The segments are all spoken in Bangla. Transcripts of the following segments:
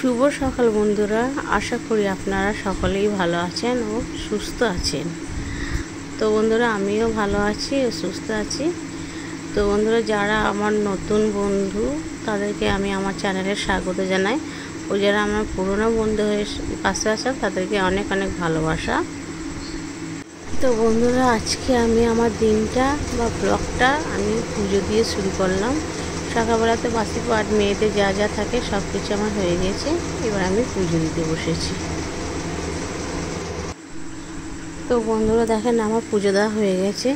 শুভ সকাল বন্ধুরা, আশা করি আপনারা সকলেই ভালো আছেন ও সুস্থ আছেন। তো বন্ধুরা, আমিও ভালো আছি ও সুস্থ আছি। তো বন্ধুরা, যারা আমার নতুন বন্ধু তাদেরকে আমি আমার চ্যানেলে স্বাগত জানাই, ও যারা আমার পুরনো বন্ধু হয়ে পাশে আসেন তাদেরকে অনেক অনেক ভালোবাসা। তো বন্ধুরা, আজকে আমি আমার দিনটা বা ব্লগটা আমি পুজো দিয়ে শুরু করলাম। সকালবেলাতে বাসি পাট মেয়েদের যা যা থাকে সব কিছু আমার হয়ে গেছে, এবার আমি পুজো দিতে বসেছি। তো বন্ধুরা দেখেন, আমার পুজো দেওয়া হয়ে গেছে।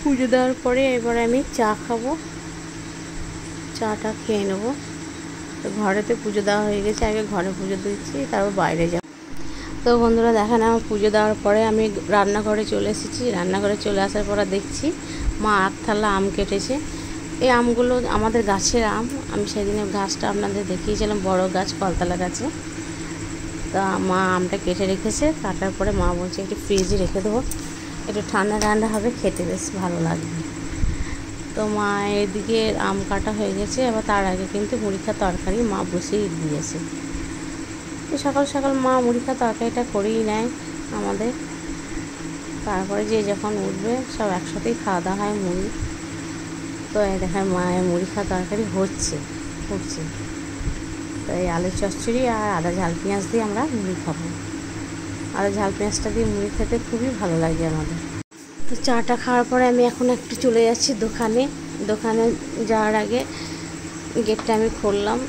পুজো দেওয়ার পরে এবার আমি চা খাবো, চাটা খেয়ে নেবো। তো ঘরেতে পুজো দেওয়া হয়ে গেছে, আগে ঘরে পুজো দিচ্ছি, তারপর বাইরে যাব। তো বন্ধুরা দেখেন, আমার পুজো দেওয়ার পরে আমি রান্নাঘরে চলে এসেছি। রান্নাঘরে চলে আসার পরে দেখছি মা এক থালা আম কেটেছে। এই আমগুলো আমাদের গাছের আম। আমি সেদিনে গাছটা আপনাদের দেখিয়েছিলাম, বড় গাছ, কলতলা গাছে। তা মা আমটা কেটে রেখেছে। কাটার পরে মা বলছে একটু ফ্রিজে রেখে দেবো, একটু ঠান্ডা ঠান্ডা হবে, খেতে বেশ ভালো লাগবে। তো মা এদিকে আম কাটা হয়ে গেছে, আবার তার আগে কিন্তু মুড়িখা তরকারি মা বসিয়ে দিয়েছে। তো সকাল সকাল মা মুড়িখা তরকারিটা করেই নেয় আমাদের। তারপরে যে যখন উঠবে সব একসাথেই খাওয়া দাওয়া হয় মুড়ি। তো এই দেখেন মায়ের মুড়িখা তরকারি হচ্ছে, ফুটছে। তো এই আলু চচ্চড়ি আর আদা ঝাল পেঁয়াজ দিয়ে আমরা মুড়ি খাবো। আদা ঝাল পেঁয়াজটা দিয়ে মুড়ি খেতে খুবই ভালো লাগে আমাদের। তো চাটা খাওয়ার পরে আমি এখন একটু চলে যাচ্ছি দোকানে। দোকানে যাওয়ার আগে গেটটা আমি খুললাম,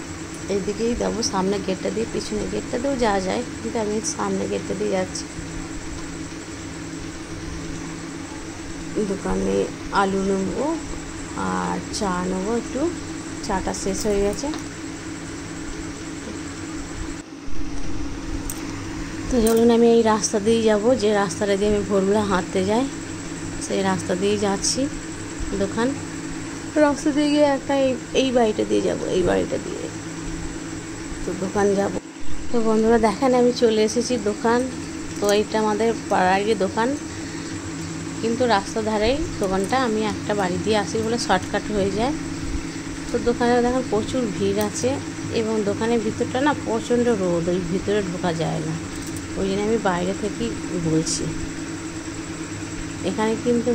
এইদিকেই যাবো। সামনে গেটটা দিয়ে, পিছনে গেটটা দিয়েও যাওয়া যায়, কিন্তু আমি সামনে গেটটা দিয়ে যাচ্ছি। দোকানে আলু নেবো আর চা নেবো একটু। চাটা শেষ হয়ে গেছে। তো চলুন আমি এই রাস্তা দিয়েই যাবো, যে রাস্তাটা দিয়ে আমি ভোরবেলা হাঁটতে যাই, সেই রাস্তা দিয়েই যাচ্ছি দোকান। রাস্তা দিয়ে গিয়ে একটা এই বাড়িটা দিয়ে যাব, এই বাড়িটা দিয়ে তো দোকান যাব। তো বন্ধুরা দেখেন, আমি চলে এসেছি দোকান। তো এইটা আমাদের পাড়ারই দোকান, কিন্তু রাস্তার ধারেই দোকানটা। আমি একটা বাড়ি দিয়ে আসি বলে শর্টকাট হয়ে যায়। তো দোকানে দেখেন প্রচুর ভিড় আছে, এবং দোকানের ভিতরটা না প্রচণ্ড রোদ, ওই ভিতরে ঢোকা যায় না। ওই জন্য আমি বাইরে থেকেই বলছি। এখানে কিন্তু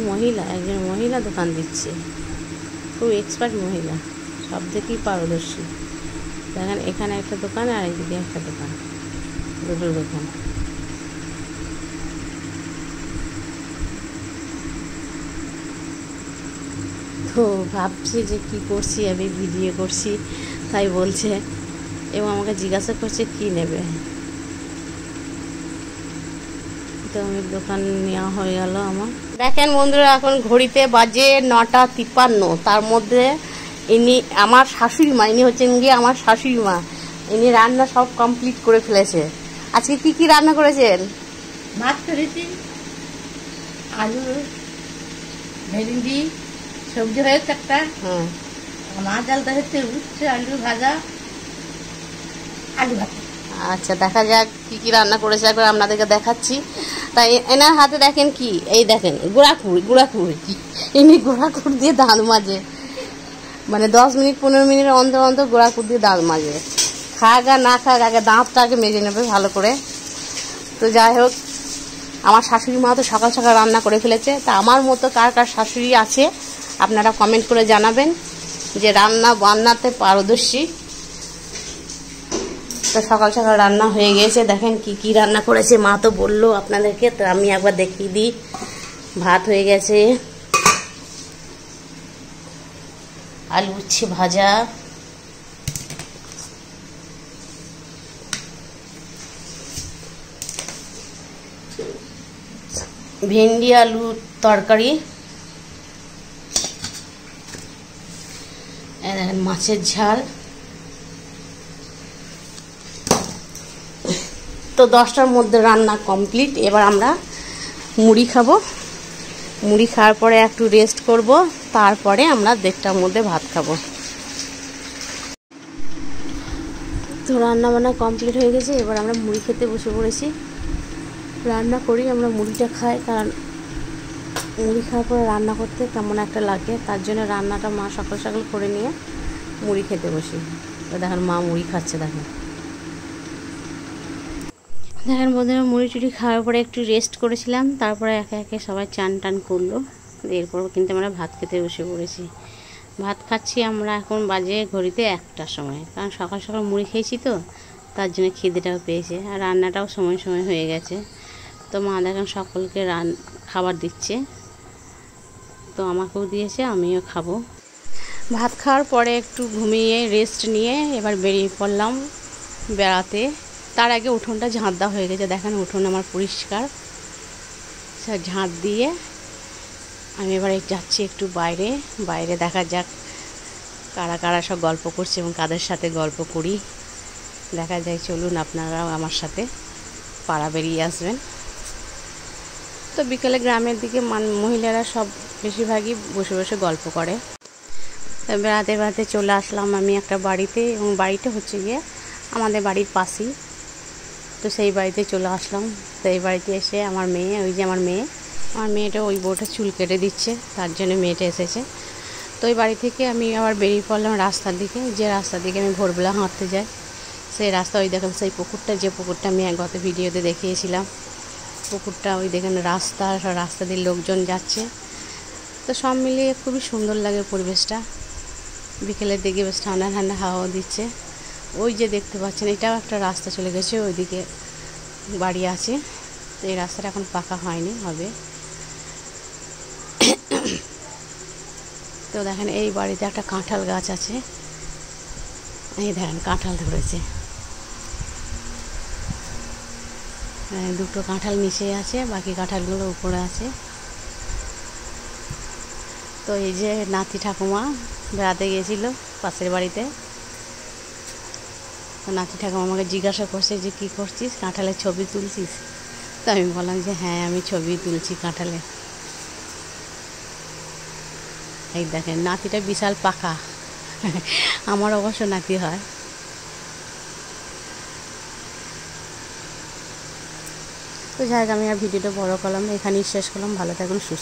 একজন মহিলা দোকান দিচ্ছে, খুব এক্সপার্ট মহিলা, সব থেকেই পারদর্শী। দেখেন এখানে একটা দোকান আর এইদিকে একটা দোকান, দুটো দোকান। তো ভাবছি যে কী করছি, আমি ভিডিও করছি তাই বলছে, এবং আমাকে জিজ্ঞাসা করছে কী নেবে। তো আমি দোকান নেওয়া হয়ে গেল আমার। দেখেন বন্ধুরা, এখন ঘড়িতে বাজে 9:53। তার মধ্যে ইনি আমার শাশুড়ি মা, ইনি হচ্ছেন গিয়ে আমার শাশুড়ি মা। ইনি রান্না সব কমপ্লিট করে ফেলেছে। আজকে কি কি রান্না করেছেন? ভাত করেছি, আলু ভেন্ডি সবজি হয়েছে একটা, মাছ ডালটা হচ্ছে, উচ্ছে আলু ভাজা, আলু ভাজা। আচ্ছা, দেখা যাক কি কি রান্না করেছে, একবার আপনাদেরকে দেখাচ্ছি। তাই এনার হাতে দেখেন কি, এই দেখেন গুঁড়াকুড়ি ইনি গুঁড়াকুড় দিয়ে দাঁত মাজে, মানে 10 মিনিট 15 মিনিট অন্তর অন্তর গুঁড়াকুড় দিয়ে দাঁত মাজে। খাক আর না খাক, আগে দাঁতটাকে মেজে নেবে ভালো করে। তো যাই হোক, আমার শাশুড়ি মা তো সকাল সকাল রান্না করে ফেলেছে। তা আমার মতো কার কার শাশুড়ি আছে আপনারা কমেন্ট করে জানাবেন, যে রান্না বান্নাতে পারদর্শী। তো সকাল সকাল রান্না হয়ে গেছে। দেখেন কি কি রান্না করেছে, মা তো বললো আপনাদেরকে, তো আমি একবার দেখিয়ে দিই। ভাত হয়ে গেছে, আলু উচ্ছে ভাজা, ভেন্ডি আলু তরকারি, দেখেন মাছের ঝাল। তো 10টার মধ্যে রান্না কমপ্লিট। এবার আমরা মুড়ি খাবো। মুড়ি খাওয়ার পরে একটু রেস্ট করব, তারপরে আমরা 1:30টার মধ্যে ভাত খাবো। তো রান্না বান্না কমপ্লিট হয়ে গেছে, এবার আমরা মুড়ি খেতে বসে পড়েছি। রান্না করি আমরা মুড়িটা খাই, কারণ মুড়ি খাওয়ার পরে রান্না করতে কেমন একটা লাগে, তার জন্য রান্নাটা মা সকাল সকাল করে নিয়ে মুড়ি খেতে বসি। তো দেখেন মা মুড়ি খাচ্ছে, দেখেন দেখেন বন্ধুরা, মুড়ি টুড়ি খাওয়ার পরে একটু রেস্ট করেছিলাম, তারপরে একে একে সবাই চান টান করলো। এরপর কিন্তু আমরা ভাত খেতে বসে পড়েছি। ভাত খাচ্ছি আমরা, এখন বাজে ঘড়িতে 1টার সময়, কারণ সকাল সকাল মুড়ি খেয়েছি তো, তার জন্য খিদেটাও পেয়েছে, আর রান্নাটাও সময় সময় হয়ে গেছে। তো মা দেখেন সকলকে খাবার দিচ্ছে, তো আমাকেও দিয়েছে, আমিও খাবো। ভাত খাওয়ার পরে একটু ঘুমিয়ে রেস্ট নিয়ে এবার বেরিয়ে পড়লাম বেড়াতে। তার আগে উঠোনটা ঝাঁট দেওয়া হয়ে গেছে, দেখেন উঠোন আমার পরিষ্কার, ঝাঁট দিয়ে আমি এবার যাচ্ছি একটু বাইরে। বাইরে দেখা যাক কারা কারা সব গল্প করছে এবং কাদের সাথে গল্প করি, দেখা যায়। চলুন আপনারাও আমার সাথে পাড়া বেরিয়ে আসবেন। তো বিকেলে গ্রামের দিকে মহিলারা সব বেশিরভাগই বসে বসে গল্প করে। বেড়াতে বেড়াতে চলে আসলাম আমি একটা বাড়িতে, এবং বাড়িটা হচ্ছে গিয়ে আমাদের বাড়ির পাশেই। তো সেই বাড়িতে চলে আসলাম। তো এই বাড়িতে এসে আমার মেয়ে, ওই যে আমার মেয়েটা ওই বউটা চুল কেটে দিচ্ছে, তার জন্য মেয়েটা এসেছে। তো ওই বাড়ি থেকে আমি আবার বেরিয়ে পড়লাম রাস্তার দিকে, যে রাস্তার দিকে আমি ভোরবেলা হাঁটতে যাই। সেই রাস্তা, ওই দেখেন সেই পুকুরটা, যে পুকুরটা আমি গত ভিডিওতে দেখিয়েছিলাম, পুকুরটা ওই দেখেন রাস্তা দিয়ে লোকজন যাচ্ছে। তো সব মিলিয়ে খুবই সুন্দর লাগে পরিবেশটা। বিকেলের দিকে বেশ ঠান্ডা ঠান্ডা হাওয়া দিচ্ছে। ওই যে দেখতে পাচ্ছেন, এটাও একটা রাস্তা চলে গেছে, ওইদিকে বাড়ি আছে। তো এই রাস্তাটা এখন পাকা হয়নি, হবে। তো দেখেন এই বাড়িতে একটা কাঁঠাল গাছ আছে, এই দেখেন কাঁঠাল ধরেছে, দুটো কাঁঠাল নিচে আছে, বাকি কাঁঠালগুলো উপরে আছে। তো এই যে নাতি ঠাকুমা বেড়াতে গিয়েছিল পাশের বাড়িতে, তো নাতি ঠাকুমা আমাকে জিজ্ঞাসা করছে যে কী করছিস, কাঁঠালের ছবি তুলছিস? তো আমি বললাম যে হ্যাঁ, আমি ছবি তুলছি কাঁঠালে। এই দেখেন নাতিটা বিশাল পাকা, আমার অবশ্য নাতি হয়। তো যাই হোক, আমি আর ভিডিওটা বড় করলাম, এখানেই শেষ করলাম। ভালো থাকুন, সুস্থ।